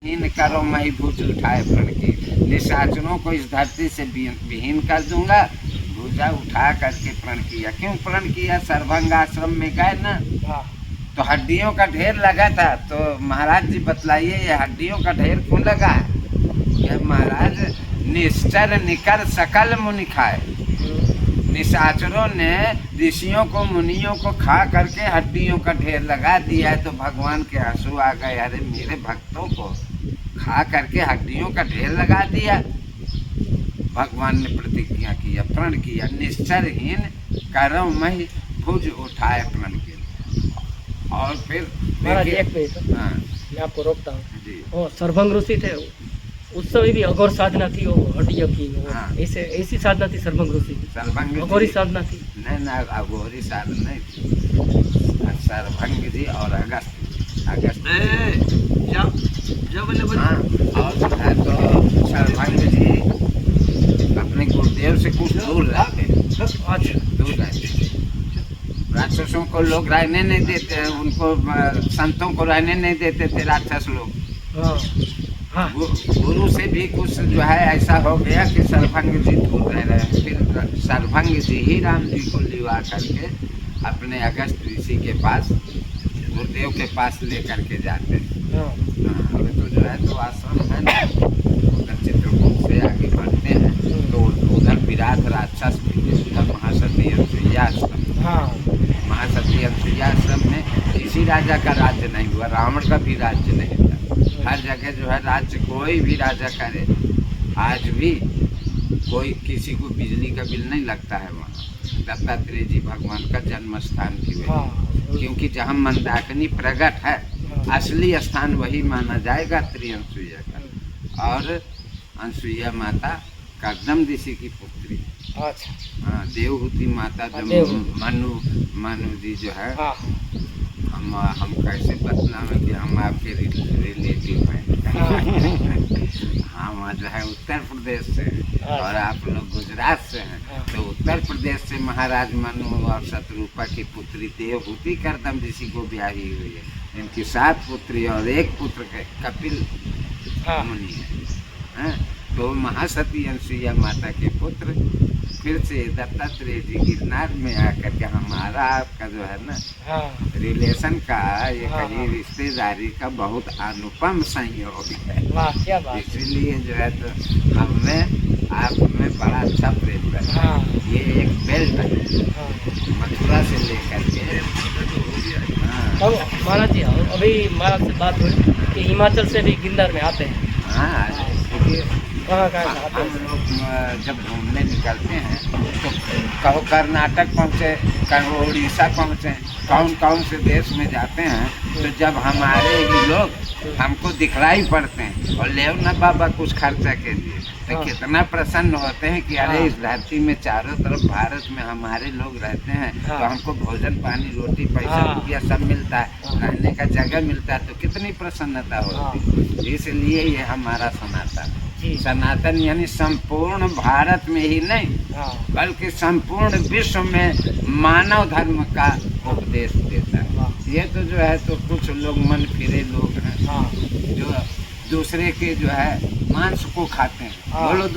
हीन करो मैं भुज उठाए प्रण की, निशाचरों को इस धरती से विहीन कर दूंगा। भुजा उठा करके प्रण किया। क्यों प्रण किया? सर्वंग आश्रम में गए ना, तो हड्डियों का ढेर लगा था। तो महाराज जी बतलाइए, ये हड्डियों का ढेर क्यों लगा है? कि महाराज निश्चर निकर सकल मुनि खाए। निशाचरों ने ऋषियों को मुनियों को खा करके हड्डियों का ढेर लगा दिया है। तो भगवान के आंसू आ गए, अरे मेरे भक्तों को खा करके हड्डियों का ढेर लगा दिया। भगवान ने प्रतिज्ञा किया, प्रण किया, निश्चरहीन करो मैं भुज उठाए प्रण किया। और फिर महाराज एक मिनट, हाँ मैं आपको रोकता हूँ जी। वो सर्वंग ऋषि थे, उस समय भी अघोर साधना थी, वो हड्डियों की हाँ। ऐसे ऐसी साधना थी सर्वंग ऋषि की, सर्वंग अघोरी साधना थी। नहीं ना, अघोरी साधना नहीं थी। सर्वंग जी और अगस्त हाँ। और जो है तो सर्वंग जी अपने गुरुदेव से कुछ दूर रहते हैं। अच्छा, दूर रहते हैं। राक्षसों को लोग रहने नहीं देते, उनको संतों को रहने नहीं देते थे राक्षस लोग। हाँ हाँ गुरु से भी कुछ जो है ऐसा हो गया कि सर्वंग जी दूर रह रहे हैं। फिर सर्वंग जी ही राम जी को लिवा करके अपने अगस्त ऋषि के पास, गुरुदेव के पास ले करके जाते हैं। अभी तो जो है तो आश्रम है ना, उधर चित्रकूट से आगे बढ़ते हैं तो उधर विराट राक्षस उधर महासती अनसुईया आश्रम। महासती अनसुईया आश्रम में किसी राजा का राज्य नहीं हुआ, रावण का भी राज्य नहीं था। हर जगह जो है राज्य कोई भी राजा करे, आज भी कोई किसी को बिजली का बिल नहीं लगता है वहाँ। दत्तात्रेय जी भगवान का जन्म स्थान भी वही, क्योंकि जहाँ मंदाकिनी प्रकट है असली स्थान वही माना जाएगा त्रिअनसुईया का। और अनसुईया माता कदम ऋषि की पुत्री। अच्छा, हाँ, देवहूति माता जब मनु जी जो है, हम कैसे बतलाएं कि हम आपके रिलेटिव हैं। हम जो है उत्तर प्रदेश से और आप लोग गुजरात से हैं। तो उत्तर प्रदेश से महाराज मनु और शत्रुपा की पुत्री देवहूति करदम ऋषि को ब्याही हुई है। इनकी 7 पुत्री और 1 पुत्र कपिल मुनि है। तो महासती अनसुईया माता के पुत्र फिर से दत्तात्रेय जी गिरनार में आकर के हमारा आपका जो है ना रिलेशन का, ये कहीं रिश्तेदारी का बहुत अनुपम संयोग है। इसलिए जो है तो हमें आप में बड़ा अच्छा प्रेम है। ये एक बेल्ट है मथुरा से लेकर के। तो महाराज जी अभी महाराज से बात हुई कि हिमाचल से भी गिरनार में आते हैं। हाँ, कहाँ आते हम हैं? लोग जब घूमने निकलते हैं तो कहो कर्नाटक पहुँचे, कहो उड़ीसा पहुँचे, कौन से देश में जाते हैं तो जब हमारे ही लोग हमको दिखलाई पड़ते हैं और ले ना बाबा कुछ खर्चा के लिए, तो कितना प्रसन्न होते हैं कि अरे इस धरती में चारों तरफ भारत में हमारे लोग रहते हैं तो हमको भोजन पानी रोटी पैसा रुपया सब मिलता है, रहने का जगह मिलता है, तो कितनी प्रसन्नता होती है। इसलिए ये हमारा सनातन यानी संपूर्ण भारत में ही नहीं बल्कि संपूर्ण विश्व में मानव धर्म का उपदेश देता है। ये तो जो है तो कुछ लोग मन फिरे लोग हैं जो दूसरे के जो है मांस को खाते हैं। बोलो